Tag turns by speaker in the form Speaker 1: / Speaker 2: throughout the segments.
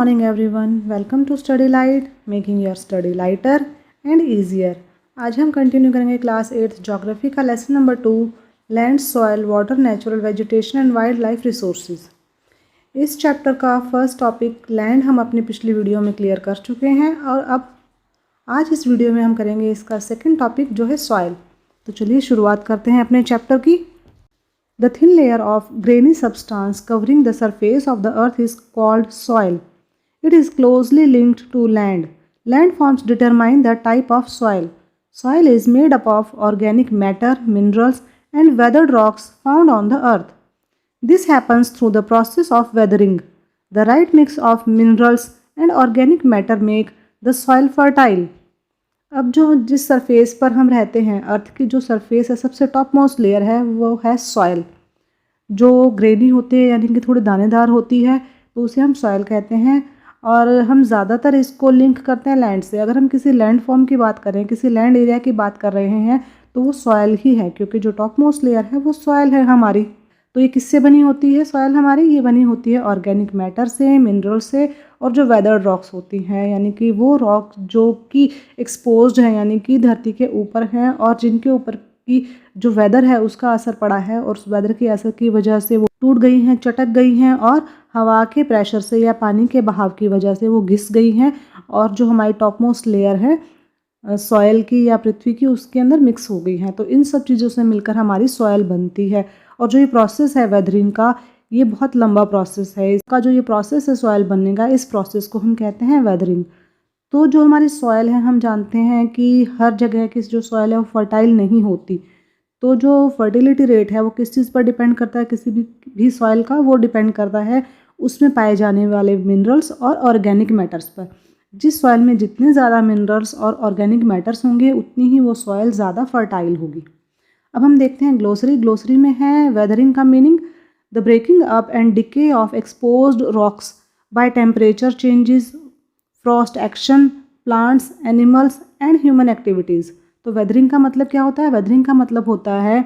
Speaker 1: morning everyone. Welcome to Study Light, making your study lighter and easier. आज हम continue करेंगे class 8th geography का lesson number 2 land, soil, water, natural vegetation and wild life resources. इस chapter का first topic land हम अपनी पिछली video में क्लियर कर चुके हैं और अब आज इस वीडियो में हम करेंगे इसका सेकेंड टॉपिक जो है सॉयल। तो चलिए शुरुआत करते हैं अपने चैप्टर की। The thin layer of grainy substance covering the surface of the earth is called soil. It is closely linked to land. Landforms determine the type of soil. Soil is made up of organic matter, minerals, and weathered rocks found on the earth. This happens through the process of weathering. The right mix of minerals and organic matter make the soil fertile. अब जिस surface पर हम रहते हैं, अर्थ की जो surface है, सबसे टॉप मोस्ट लेयर है वो है सॉयल। जो ग्रेनी होती है यानी कि थोड़ी दानेदार होती है तो उसे हम सॉयल कहते हैं और हम ज़्यादातर इसको लिंक करते हैं लैंड से। अगर हम किसी लैंड फॉर्म की बात करें, किसी लैंड एरिया की बात कर रहे हैं तो वो सॉयल ही है, क्योंकि जो टॉप मोस्ट लेयर है वो सॉयल है हमारी। तो ये किससे बनी होती है सॉयल हमारी? ये बनी होती है ऑर्गेनिक मैटर से, मिनरल से और जो वेदर्ड रॉक्स होती हैं, यानी कि वो रॉक जो कि एक्सपोज्ड हैं यानी कि धरती के ऊपर हैं और जिनके ऊपर की जो वेदर है उसका असर पड़ा है और उस वेदर के असर की वजह से वो टूट गई हैं, चटक गई हैं और हवा के प्रेशर से या पानी के बहाव की वजह से वो घिस गई हैं और जो हमारी टॉप मोस्ट लेयर है सॉयल की या पृथ्वी की उसके अंदर मिक्स हो गई हैं। तो इन सब चीज़ों से मिलकर हमारी सॉयल बनती है। और जो ये प्रोसेस है वेदरिंग का, ये बहुत लंबा प्रोसेस है। इसका जो ये प्रोसेस है सॉयल बनने का, इस प्रोसेस को हम कहते हैं वेदरिंग। तो जो हमारी सॉयल है, हम जानते हैं कि हर जगह की जो सॉयल है वो फर्टाइल नहीं होती। तो जो फर्टिलिटी रेट है वो किस चीज़ पर डिपेंड करता है? किसी भी सॉयल का वो डिपेंड करता है उसमें पाए जाने वाले मिनरल्स और ऑर्गेनिक मैटर्स पर। जिस सॉयल में जितने ज़्यादा मिनरल्स और ऑर्गेनिक मैटर्स होंगे उतनी ही वो सॉयल ज़्यादा फर्टाइल होगी। अब हम देखते हैं ग्लोसरी। ग्लोसरी में है वेदरिंग का meaning the breaking up and decay of exposed rocks by temperature changes, frost action, plants, animals and human activities. तो वेदरिंग का मतलब क्या होता है? वेदरिंग का मतलब होता है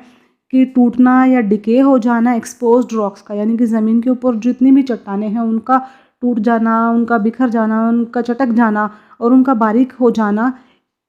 Speaker 1: कि टूटना या डिके हो जाना एक्सपोज्ड रॉक्स का, यानी कि ज़मीन के ऊपर जितनी भी चट्टानें हैं उनका टूट जाना, उनका बिखर जाना, उनका चटक जाना और उनका बारीक हो जाना।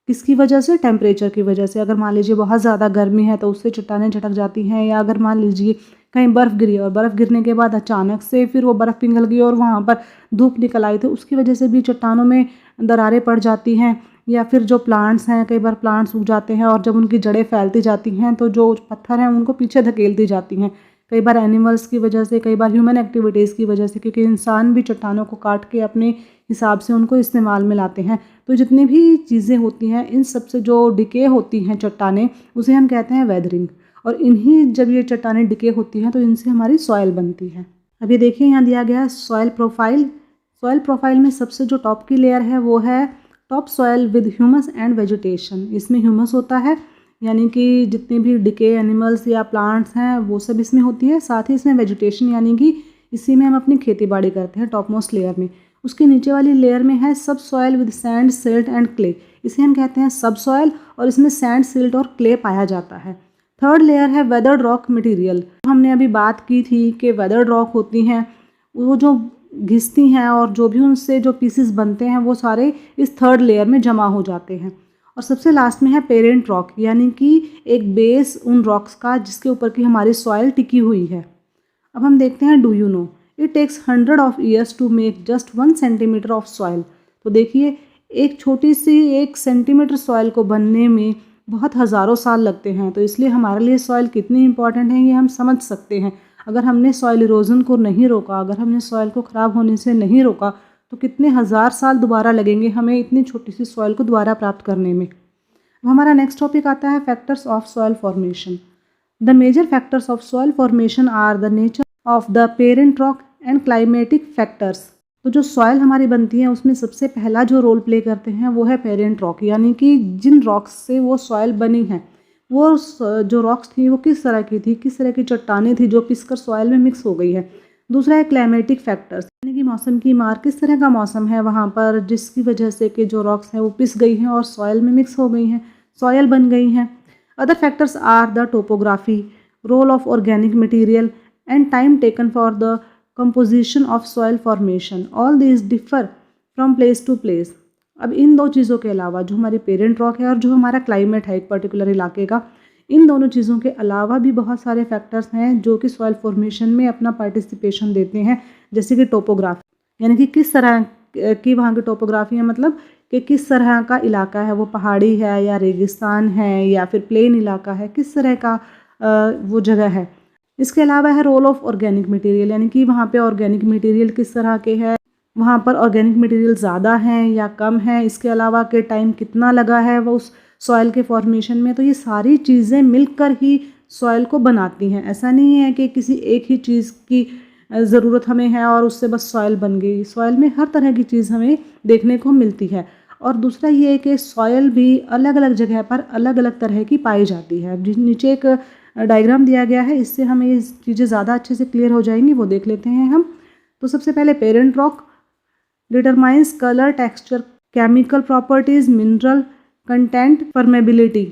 Speaker 1: किसकी वजह से? टेम्परेचर की वजह से। अगर मान लीजिए बहुत ज़्यादा गर्मी है तो उससे चट्टानें झटक जाती हैं, या अगर मान लीजिए कहीं बर्फ़ गिरी और बर्फ़ गिरने के बाद अचानक से फिर वो बर्फ़ पिघल गई और वहाँ पर धूप निकल आई तो उसकी वजह से भी चट्टानों में दरारें पड़ जाती हैं। या फिर जो प्लांट्स हैं, कई बार प्लांट्स उग जाते हैं और जब उनकी जड़ें फैलती जाती हैं तो जो पत्थर हैं उनको पीछे धकेलती जाती हैं। कई बार एनिमल्स की वजह से, कई बार ह्यूमन एक्टिविटीज़ की वजह से, क्योंकि इंसान भी चट्टानों को काट के अपने हिसाब से उनको इस्तेमाल में लाते हैं। तो जितनी भी चीज़ें होती हैं इन सब से जो डिके होती हैं चट्टानें, उसे हम कहते हैं वेदरिंग। और इन्हीं जब ये चट्टानें डिके होती हैं तो इनसे हमारी सॉयल बनती है। अब ये देखिए यहाँ दिया गया है सॉयल प्रोफाइल। सॉयल प्रोफाइल में सबसे जो टॉप की लेयर है वो है top soil with humus and vegetation. इसमें ह्यूमस होता है, यानी कि जितने भी डिके एनिमल्स या प्लांट्स हैं वो सब इसमें होती है। साथ ही इसमें वेजिटेशन, यानी कि इसी में हम अपनी खेती बाड़ी करते हैं टॉप मोस्ट लेयर में। उसके नीचे वाली लेयर में है सब soil with sand, silt and clay. इसे हम कहते हैं सब सॉयल और इसमें सैंड, सिल्ट और क्ले पाया जाता है। थर्ड लेयर है वेदर्ड रॉक मटेरियल। हमने अभी बात की थी कि वेदर्ड रॉक होती हैं वो जो घिसती हैं और जो भी उनसे जो पीसेस बनते हैं वो सारे इस थर्ड लेयर में जमा हो जाते हैं। और सबसे लास्ट में है पेरेंट रॉक, यानी कि एक बेस उन रॉक्स का जिसके ऊपर की हमारी सॉयल टिकी हुई है। अब हम देखते हैं do you know it takes 100 of years to make just 1 centimetre of soil. तो देखिए एक छोटी सी 1 सेंटीमीटर सॉयल को बनने में बहुत हज़ारों साल लगते हैं। तो इसलिए हमारे लिए सॉयल कितनी इंपॉर्टेंट है ये हम समझ सकते हैं। अगर हमने सॉयल इरोजन को नहीं रोका, अगर हमने सॉयल को ख़राब होने से नहीं रोका तो कितने हज़ार साल दोबारा लगेंगे हमें इतनी छोटी सी सॉयल को दोबारा प्राप्त करने में। अब हमारा नेक्स्ट टॉपिक आता है factors of soil formation. The major factors of soil formation are the nature of the parent rock and climatic factors. तो जो सॉयल हमारी बनती है उसमें सबसे पहला जो रोल प्ले करते हैं वो है पेरेंट रॉक, यानी कि जिन रॉक्स से वो सॉयल बनी है वो जो रॉक्स थी वो किस तरह की थी, किस तरह की चट्टानें थी जो पिसकर सॉयल में मिक्स हो गई है। दूसरा है क्लाइमेटिक फैक्टर्स, यानी कि मौसम की मार, किस तरह का मौसम है वहाँ पर जिसकी वजह से कि जो रॉक्स हैं वो पिस गई हैं और सॉयल में मिक्स हो गई हैं, सॉयल बन गई हैं। Other factors are the topography, role of organic material and time taken for the composition of soil formation, all these differ from place to place। अब इन दो चीज़ों के अलावा जो हमारी पेरेंट रॉक है और जो हमारा क्लाइमेट है एक पर्टिकुलर इलाके का, इन दोनों चीज़ों के अलावा भी बहुत सारे फैक्टर्स हैं जो कि सॉइल फॉर्मेशन में अपना पार्टिसिपेशन देते हैं। जैसे कि टोपोग्राफी, यानी कि किस तरह की वहाँ की टोपोग्राफी है, मतलब कि किस तरह का इलाका है, वो पहाड़ी है या रेगिस्तान है या फिर प्लेन इलाका है, किस तरह का वो जगह है। इसके अलावा है रोल ऑफ ऑर्गेनिक मटेरियल, यानी कि वहाँ पे ऑर्गेनिक मटेरियल किस तरह के हैं, वहाँ पर ऑर्गेनिक मटेरियल ज़्यादा हैं या कम है। इसके अलावा के टाइम कितना लगा है वो उस सॉइल के फॉर्मेशन में। तो ये सारी चीज़ें मिलकर ही सॉइल को बनाती हैं। ऐसा नहीं है कि किसी एक ही चीज़ की ज़रूरत हमें है और उससे बस सॉइल बन गई। सॉइल में हर तरह की चीज़ हमें देखने को मिलती है। और दूसरा ये है कि सॉइल भी अलग अलग जगह पर अलग अलग तरह की पाई जाती है। नीचे एक डायग्राम दिया गया है, इससे हमें ये चीज़ें ज़्यादा अच्छे से क्लियर हो जाएंगी, वो देख लेते हैं हम। तो सबसे पहले parent rock determines colour, texture, chemical properties, mineral content, permeability.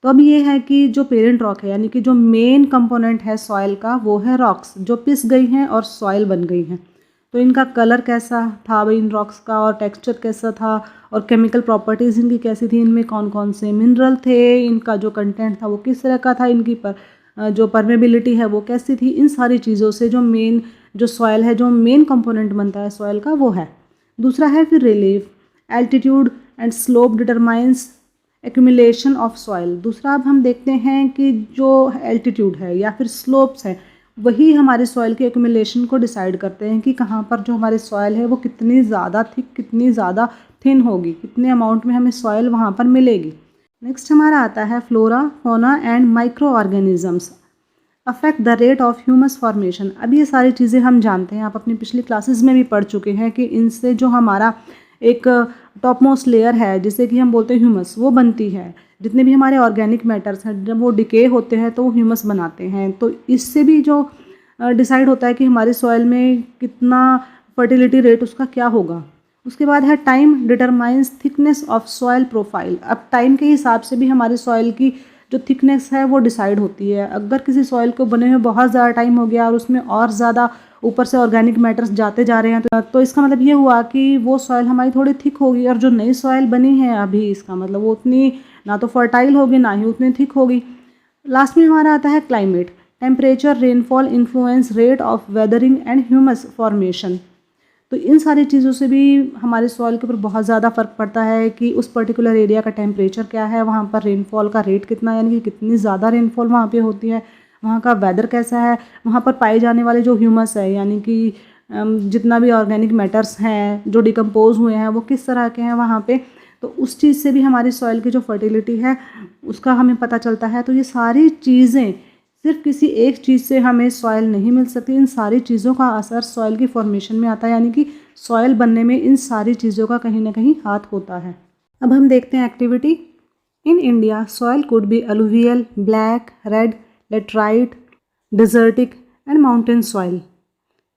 Speaker 1: तो अब ये है कि जो पेरेंट रॉक है, यानी कि जो मेन कंपोनेंट है सॉइल का, वो है रॉक्स जो पिस गई हैं और सॉइल बन गई हैं। तो इनका कलर कैसा था भाई इन रॉक्स का, और टेक्सचर कैसा था, और केमिकल प्रॉपर्टीज़ इनकी कैसी थी, इनमें कौन कौन से मिनरल थे, इनका जो कंटेंट था वो किस तरह का था, इनकी जो परमेबिलिटी है वो कैसी थी। इन सारी चीज़ों से जो मेन जो सॉइल है, जो मेन कंपोनेंट बनता है सॉइल का, वो है। दूसरा है फिर relief, altitude and slope determines accumulation of soil. दूसरा अब हम देखते हैं कि जो एल्टीट्यूड है या फिर स्लोप्स हैं, वही हमारे सॉइल के एक्यूमुलेशन को डिसाइड करते हैं कि कहाँ पर जो हमारे सॉइल है वो कितनी ज़्यादा थिक, कितनी ज़्यादा थिन होगी, कितने अमाउंट में हमें सॉइल वहाँ पर मिलेगी। नेक्स्ट हमारा आता है flora, fauna and micro organisms affect the rate of humus formation. अब ये सारी चीज़ें हम जानते हैं, आप अपनी पिछली क्लासेस में भी पढ़ चुके हैं कि इनसे जो हमारा एक टॉप मोस्ट लेयर है जिसे कि हम बोलते हैं ह्यूमस, वो बनती है। जितने भी हमारे ऑर्गेनिक मैटर्स हैं जब वो डिके होते हैं तो वो ह्यूमस बनाते हैं। तो इससे भी जो डिसाइड होता है कि हमारे सॉइल में कितना फर्टिलिटी रेट उसका क्या होगा। उसके बाद है time determines thickness of soil profile. अब टाइम के हिसाब से भी हमारे सॉइल की जो थिकनेस है वो डिसाइड होती है। अगर किसी सॉइल को बने हुए बहुत ज़्यादा टाइम हो गया और उसमें और ज़्यादा ऊपर से ऑर्गेनिक मैटर्स जाते जा रहे हैं तो इसका मतलब ये हुआ कि वो सॉइल हमारी थोड़ी थिक होगी, और जो नई सॉइल बनी है अभी, इसका मतलब वो उतनी ना तो फर्टाइल होगी ना ही उतनी थिक होगी। लास्ट में हमारा आता है climate, temperature, rainfall, influence, rate of weathering and humus formation. तो इन सारी चीज़ों से भी हमारे सॉइल के ऊपर बहुत ज़्यादा फ़र्क पड़ता है कि उस पर्टिकुलर एरिया का टेम्परेचर क्या है, वहाँ पर रेनफॉल का रेट कितना, यानी कि कितनी ज़्यादा रेनफॉल वहाँ पे होती है, वहाँ का वेदर कैसा है, वहाँ पर पाए जाने वाले जो ह्यूमस है, यानी कि जितना भी ऑर्गेनिक मैटर्स हैं जो डिकम्पोज हुए हैं वो किस तरह के हैं वहाँ पे। तो उस चीज़ से भी हमारी सॉइल की जो फर्टिलिटी है उसका हमें पता चलता है। तो ये सारी चीज़ें, सिर्फ किसी एक चीज़ से हमें सॉइल नहीं मिल सकती, इन सारी चीज़ों का असर सॉइल की फॉर्मेशन में आता है, यानी कि सॉइल बनने में इन सारी चीज़ों का कहीं ना कहीं हाथ होता है। अब हम देखते हैं activity. In India soil could be alluvial, black, red, laterite, desertic and mountain soil.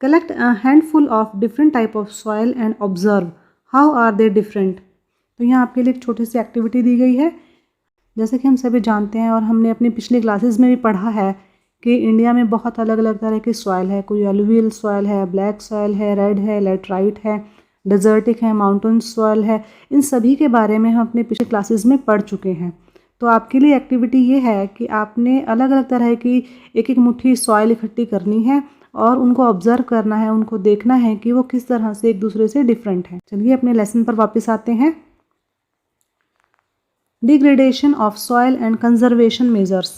Speaker 1: Collect a handful of different type of soil and observe how are they different. तो यहाँ आपके लिए एक छोटी सी एक्टिविटी दी गई है। जैसे कि हम सभी जानते हैं और हमने अपनी पिछली क्लासेस में भी पढ़ा है कि इंडिया में बहुत अलग अलग तरह की सॉइल है। कोई अलुवियल सॉइल है, ब्लैक सॉइल है, रेड है, लेटराइट है, डेजर्टिक है, माउंटेन सॉइल है। इन सभी के बारे में हम अपने पिछले क्लासेस में पढ़ चुके हैं। तो आपके लिए एक्टिविटी ये है कि आपने अलग अलग तरह की एक एक मुट्ठी सॉइल इकट्ठी करनी है और उनको ऑब्जर्व करना है, उनको देखना है कि वो किस तरह से एक दूसरे से डिफरेंट है। चलिए अपने लेसन पर वापस आते हैं। Degradation of soil and conservation measures.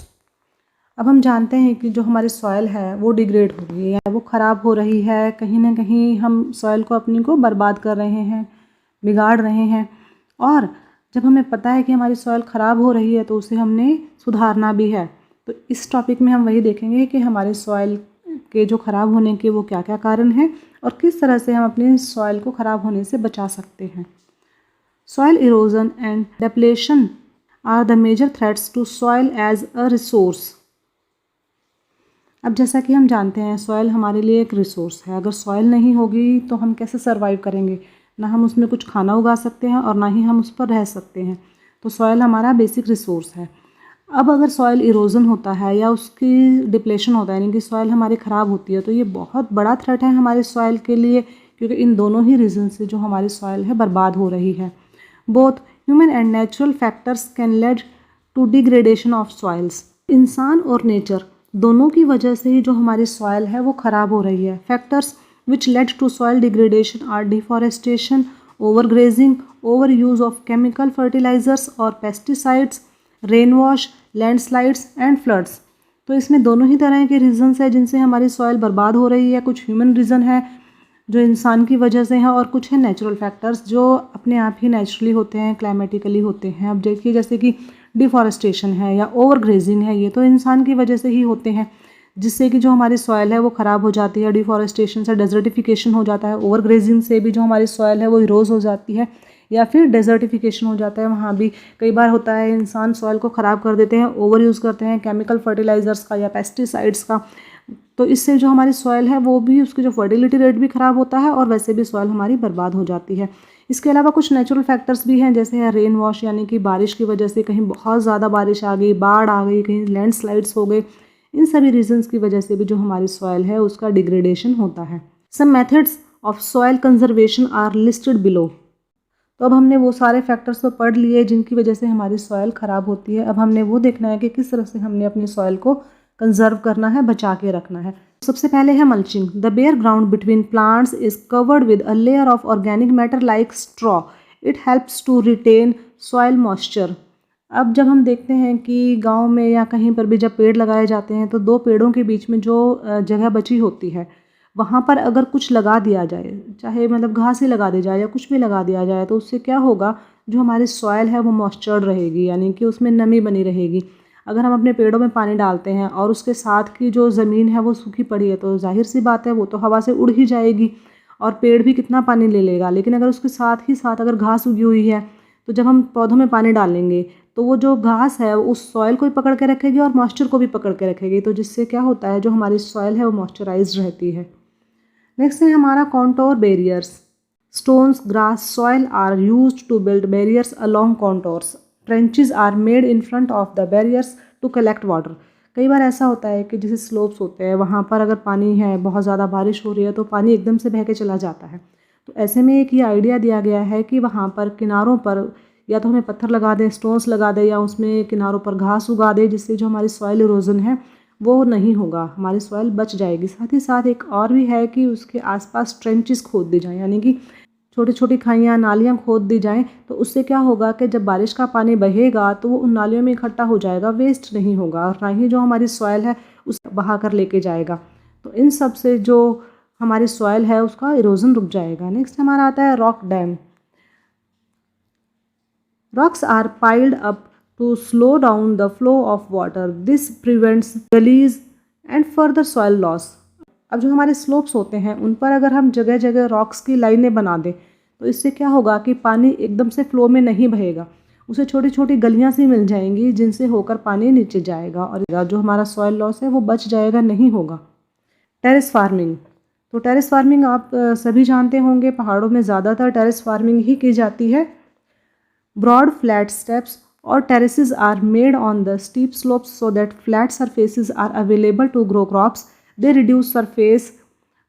Speaker 1: अब हम जानते हैं कि जो हमारी सॉइल है वो डिग्रेड हो रही है, वो ख़राब हो रही है। कहीं ना कहीं हम सॉइल को अपनी को बर्बाद कर रहे हैं, बिगाड़ रहे हैं। और जब हमें पता है कि हमारी सॉइल ख़राब हो रही है तो उसे हमने सुधारना भी है। तो इस टॉपिक में हम वही देखेंगे कि हमारे सॉइल के जो ख़राब होने के वो क्या क्या कारण हैं और किस तरह से हम अपनी सॉइल को ख़राब होने से बचा सकते हैं। Soil erosion and depletion are the major threats to soil as a resource. अब जैसा कि हम जानते हैं सॉइल हमारे लिए एक रिसोर्स है। अगर सॉइल नहीं होगी तो हम कैसे सर्वाइव करेंगे? ना हम उसमें कुछ खाना उगा सकते हैं और ना ही हम उस पर रह सकते हैं। तो सॉइल हमारा बेसिक रिसोर्स है। अब अगर सॉइल इरोजन होता है या उसकी डिप्लेशन होता है यानी कि सॉइल हमारी ख़राब होती है तो ये बहुत बड़ा थ्रेट है हमारे सॉइल के लिए, क्योंकि इन दोनों ही रीज़न से जो हमारी सॉइल है बर्बाद हो रही है। Both human and natural factors can lead to degradation of soils. इंसान और नेचर दोनों की वजह से ही जो हमारी सॉइल है वो ख़राब हो रही है। Factors which led to soil degradation are deforestation, overgrazing, over use of chemical fertilizers और pesticides, rain wash, landslides and floods. तो इसमें दोनों ही तरह के रीज़न्स हैं जिनसे हमारी सॉइल बर्बाद हो रही है। कुछ ह्यूमन रीज़न है जो इंसान की वजह से है और कुछ है नेचुरल फैक्टर्स जो अपने आप ही नेचुरली होते हैं, क्लाइमेटिकली होते हैं। अब देखिए जैसे कि डिफॉरेस्टेशन है या ओवरग्रेजिंग है, ये तो इंसान की वजह से ही होते हैं, जिससे कि जो हमारी सॉइल है वो ख़राब हो जाती है। डिफॉरेस्टेशन से डेजर्टिफिकेशन हो जाता है, ओवरग्रेजिंग से भी जो हमारी सॉइल है वो इरोज हो जाती है या फिर डेजर्टिफिकेशन हो जाता है। वहाँ भी कई बार होता है इंसान सॉइल को ख़राब कर देते हैं, ओवर यूज़ करते हैं केमिकल फर्टिलाइज़र्स का या पेस्टिसाइड्स का, तो इससे जो हमारी सॉइल है वो भी उसकी जो फर्टिलिटी रेट भी ख़राब होता है और वैसे भी सॉइल हमारी बर्बाद हो जाती है। इसके अलावा कुछ नेचुरल फैक्टर्स भी हैं, जैसे है रेन वॉश, यानी कि बारिश की वजह से कहीं बहुत ज़्यादा बारिश आ गई, बाढ़ आ गई, कहीं लैंडस्लाइड्स हो गए। इन सभी रीजंस की वजह से भी जो हमारी सॉइल है उसका डिग्रेडेशन होता है। Some methods of soil conservation are listed below. तो अब हमने वो सारे फैक्टर्स तो पढ़ लिए जिनकी वजह से हमारी सॉइल ख़राब होती है। अब हमने वो देखना है कि किस तरह से हमने अपनी सॉइल को कंजर्व करना है, बचा के रखना है। सबसे पहले है mulching. The bare ground between plants is covered with a layer of organic matter like straw. It helps to retain soil moisture. अब जब हम देखते हैं कि गांव में या कहीं पर भी जब पेड़ लगाए जाते हैं तो दो पेड़ों के बीच में जो जगह बची होती है वहाँ पर अगर कुछ लगा दिया जाए, चाहे मतलब घास ही लगा दी जाए या कुछ भी लगा दिया जाए, तो उससे क्या होगा, जो हमारी सॉइल है वो मॉइस्चर्ड रहेगी, यानी कि उसमें नमी बनी रहेगी। अगर हम अपने पेड़ों में पानी डालते हैं और उसके साथ की जो ज़मीन है वो सूखी पड़ी है तो जाहिर सी बात है वो तो हवा से उड़ ही जाएगी और पेड़ भी कितना पानी ले लेगा। लेकिन अगर उसके साथ ही साथ अगर घास उगी हुई है तो जब हम पौधों में पानी डालेंगे तो वो जो घास है उस सॉइल को भी पकड़ के रखेगी और मॉइस्चर को भी पकड़ के रखेगी, तो जिससे क्या होता है जो हमारी सॉइल है वो मॉइस्चराइज्ड रहती है। नेक्स्ट है हमारा contour barriers. Stones, grass, soil are used to build barriers along contours. Trenches are made in front of the barriers to collect water. कई बार ऐसा होता है कि जैसे स्लोप्स होते हैं वहाँ पर अगर पानी है, बहुत ज़्यादा बारिश हो रही है तो पानी एकदम से बह के चला जाता है। तो ऐसे में एक ये आइडिया दिया गया है कि वहाँ पर किनारों पर या तो हमें पत्थर लगा दें, स्टोन्स लगा दें, या उसमें किनारों पर घास उगा दें, जिससे जो हमारी सॉइल इरोजन है वो नहीं होगा, हमारी सॉइल बच जाएगी। साथ ही साथ एक और भी है कि उसके आसपास ट्रेंचेस खोद दी जाएं, यानी कि छोटी छोटी खाइयाँ, नालियाँ खोद दी जाएं। तो उससे क्या होगा कि जब बारिश का पानी बहेगा तो वो उन नालियों में इकट्ठा हो जाएगा, वेस्ट नहीं होगा, और ना ही जो हमारी सॉइल है उसे बहा कर लेके जाएगा। तो इन सब से जो हमारी सॉइल है उसका इरोजन रुक जाएगा। नेक्स्ट हमारा आता है rock dam. Rocks are piled up to slow down the flow of water. This prevents gullies and further soil loss. अब जो हमारे स्लोप्स होते हैं उन पर अगर हम जगह जगह रॉक्स की लाइनें बना दें तो इससे क्या होगा कि पानी एकदम से फ्लो में नहीं बहेगा, उसे छोटी छोटी गलियां सी मिल जाएंगी जिनसे होकर पानी नीचे जाएगा और जो हमारा सॉइल लॉस है वो बच जाएगा, नहीं होगा। Terrace farming. तो टेरेस फार्मिंग आप सभी जानते होंगे, पहाड़ों में ज़्यादातर टेरेस फार्मिंग ही की जाती है। Broad flat steps or terraces are made on the steep slopes so that flat surfaces are available to grow crops. They reduce surface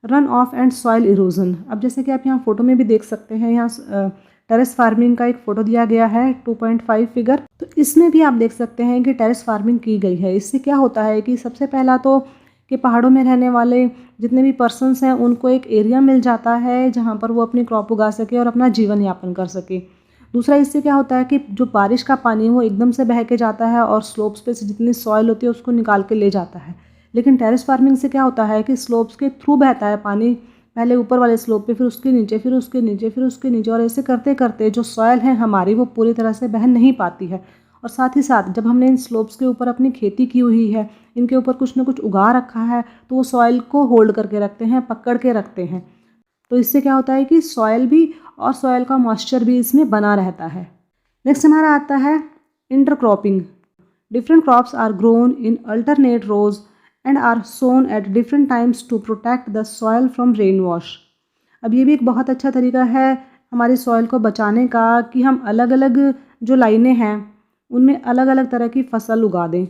Speaker 1: runoff and soil erosion. अब जैसे कि आप यहाँ फोटो में भी देख सकते हैं, यहाँ टेरेस फार्मिंग का एक फ़ोटो दिया गया है 2.5 फिगर। तो इसमें भी आप देख सकते हैं कि टेरेस फार्मिंग की गई है। इससे क्या होता है कि सबसे पहला तो कि पहाड़ों में रहने वाले जितने भी पर्सन्स हैं उनको एक एरिया मिल जाता है जहाँ पर वो अपनी क्रॉप उगा सके और अपना जीवन यापन कर सके। दूसरा, इससे क्या होता है कि जो बारिश का पानी है वो एकदम से बह के जाता है और स्लोप्स पे से जितनी सॉइल होती है उसको निकाल के ले जाता है। लेकिन टेरेस फार्मिंग से क्या होता है कि स्लोप्स के थ्रू बहता है पानी, पहले ऊपर वाले स्लोप पे, फिर उसके नीचे, फिर उसके नीचे, फिर उसके नीचे, और ऐसे करते करते जो सॉइल है हमारी वो पूरी तरह से बह नहीं पाती है। और साथ ही साथ जब हमने इन स्लोप्स के ऊपर अपनी खेती की हुई है, इनके ऊपर कुछ ना कुछ उगा रखा है, तो वो सॉइल को होल्ड करके रखते हैं, पकड़ के रखते हैं। तो इससे क्या होता है कि सॉइल भी और सॉइल का मॉइस्चर भी इसमें बना रहता है। नेक्स्ट हमारा आता है intercropping. Different crops are grown in alternate rows and are sown at different times to protect the soil from rain wash. अब ये भी एक बहुत अच्छा तरीका है हमारी सॉइल को बचाने का कि हम अलग अलग जो लाइनें हैं उनमें अलग अलग तरह की फसल उगा दें।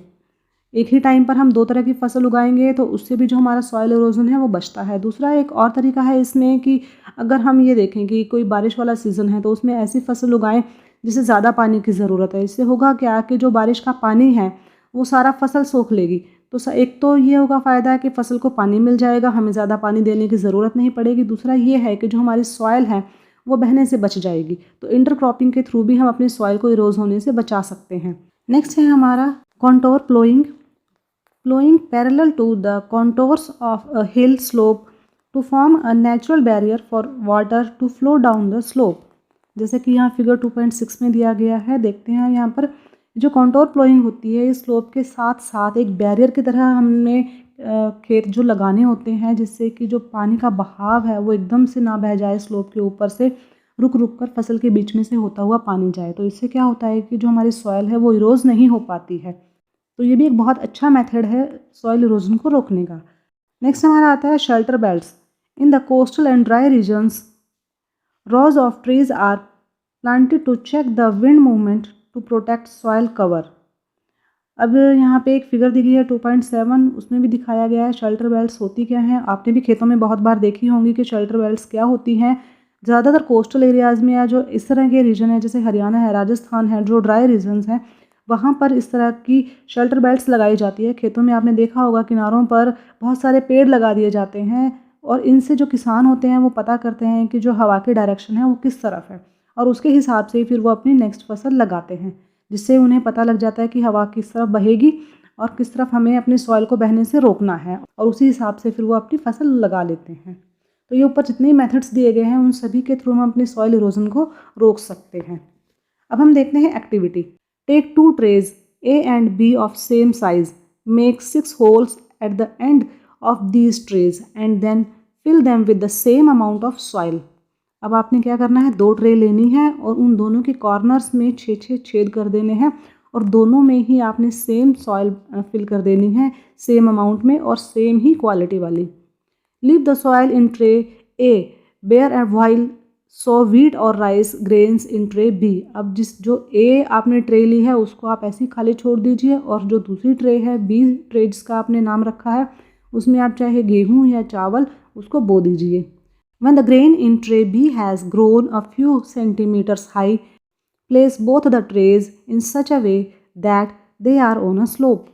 Speaker 1: एक ही टाइम पर हम 2 तरह की फसल उगाएंगे तो उससे भी जो हमारा सॉइल इरोजन है वो बचता है। दूसरा एक और तरीका है इसमें कि अगर हम ये देखें कि कोई बारिश वाला सीज़न है तो उसमें ऐसी फसल उगाएं जिसे ज़्यादा पानी की ज़रूरत है। इससे होगा क्या कि जो बारिश का पानी है वो सारा फसल सोख लेगी। तो एक तो ये होगा फ़ायदा कि फसल को पानी मिल जाएगा, हमें ज़्यादा पानी देने की ज़रूरत नहीं पड़ेगी। दूसरा ये है कि जो हमारी सॉइल है वो बहने से बच जाएगी। तो इंटरक्रॉपिंग के थ्रू भी हम अपनी सॉइल को इरोज होने से बचा सकते हैं। नेक्स्ट है हमारा contour ploughing. Plowing parallel to the contours of a hill slope to form a natural barrier for water to flow down the slope। जैसे कि यहाँ फिगर 2.6 में दिया गया है, देखते हैं यहाँ पर जो कॉन्टोर प्लोइंग होती है इस स्लोप के साथ साथ एक बैरियर की तरह हमने खेत जो लगाने होते हैं जिससे कि जो पानी का बहाव है वो एकदम से ना बह जाए, स्लोप के ऊपर से रुक रुक कर फसल के बीच में से होता हुआ पानी जाए। तो इससे क्या होता है कि जो हमारी सॉइल है वो इरोज नहीं हो पाती है। तो ये भी एक बहुत अच्छा मेथड है सॉइल इरोजन को रोकने का। नेक्स्ट हमारा आता है shelter belts. In the coastal and dry regions rows of trees are planted to check the wind movement to protect soil cover। अब यहाँ पे एक फिगर दी गई है 2.7, उसमें भी दिखाया गया है शेल्टर बेल्ट्स होती क्या हैं। आपने भी खेतों में बहुत बार देखी होंगी कि शेल्टर बेल्ट्स क्या होती हैं। ज़्यादातर कोस्टल एरियाज़ में या जो इस तरह के रीजन है जैसे हरियाणा है, राजस्थान है, जो ड्राई रीजन्स हैं वहाँ पर इस तरह की शेल्टर बेल्ट्स लगाई जाती है। खेतों में आपने देखा होगा किनारों पर बहुत सारे पेड़ लगा दिए जाते हैं और इनसे जो किसान होते हैं वो पता करते हैं कि जो हवा की डायरेक्शन है वो किस तरफ है और उसके हिसाब से फिर वो अपनी नेक्स्ट फसल लगाते हैं, जिससे उन्हें पता लग जाता है कि हवा किस तरफ बहेगी और किस तरफ हमें अपनी सॉइल को बहने से रोकना है और उसी हिसाब से फिर वो अपनी फसल लगा लेते हैं। तो ये ऊपर जितने मेथड्स दिए गए हैं उन सभी के थ्रू हम अपनी सॉइल इरोजन को रोक सकते हैं। अब हम देखते हैं activity. Take 2 trays A and B of same size. Make 6 holes at the end of these trays and then fill them with the same amount of soil। अब आपने क्या करना है, 2 ट्रे लेनी है और उन दोनों के कॉर्नर्स में 6-6 छेद कर देने हैं और दोनों में ही आपने सेम सॉइल फिल कर देनी है, सेम अमाउंट में और सेम ही क्वालिटी वाली। Leave the soil in tray A bare and while sow wheat और rice grains in tray B. अब जो ए आपने ट्रे ली है उसको आप ऐसे ही खाली छोड़ दीजिए और जो दूसरी ट्रे है बी ट्रे जिसका आपने नाम रखा है उसमें आप चाहे गेहूं या चावल उसको बो दीजिए। When the grain in tray B has grown a few centimetres high place both the trays in such a way that they are on a slope.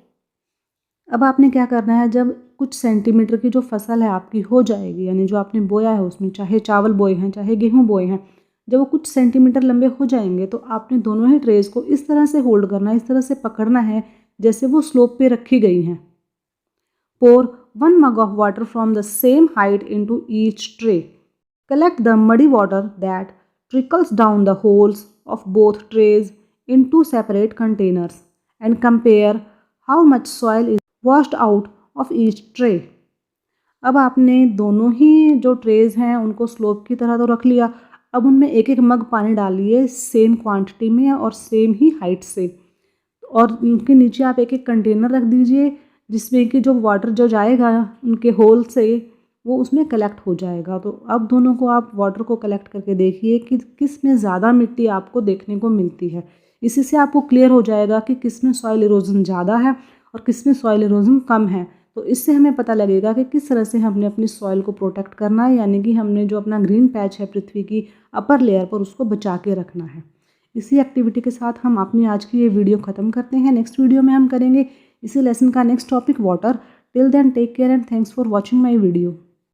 Speaker 1: अब आपने क्या करना है, जब कुछ सेंटीमीटर की जो फसल है आपकी हो जाएगी, यानी जो आपने बोया है उसमें चाहे चावल बोए हैं चाहे गेहूं बोए हैं, जब वो कुछ सेंटीमीटर लंबे हो जाएंगे तो आपने दोनों ही ट्रेस को इस तरह से होल्ड करना है, इस तरह से पकड़ना है जैसे वो स्लोप पे रखी गई हैं। पोर 1 mug of water from the same height into each tray। Collect the muddy water that trickles down the holes of both trays in 2 separate containers and compare how much soil is washed out of each tray। अब आपने दोनों ही जो trays हैं उनको slope की तरह तो रख लिया, अब उनमें एक एक मग पानी डालिए सेम क्वांटिटी में और सेम ही हाइट से और उनके नीचे आप एक एक कंटेनर रख दीजिए जिसमें कि जो वाटर जो जाएगा उनके होल से वो उसमें कलेक्ट हो जाएगा। तो अब दोनों को आप वाटर को कलेक्ट करके देखिए कि किस में ज़्यादा मिट्टी आपको देखने को मिलती है। इसी से आपको क्लियर हो जाएगा कि किस में सॉइल इरोजन ज़्यादा है और किस में सॉइल इरोजन कम है। तो इससे हमें पता लगेगा कि किस तरह से हमने अपनी सॉइल को प्रोटेक्ट करना है, यानी कि हमने जो अपना ग्रीन पैच है पृथ्वी की अपर लेयर पर उसको बचा के रखना है। इसी एक्टिविटी के साथ हम अपनी आज की ये वीडियो ख़त्म करते हैं। नेक्स्ट वीडियो में हम करेंगे इसी लेसन का next topic water. Till then take care and thanks for watching my video.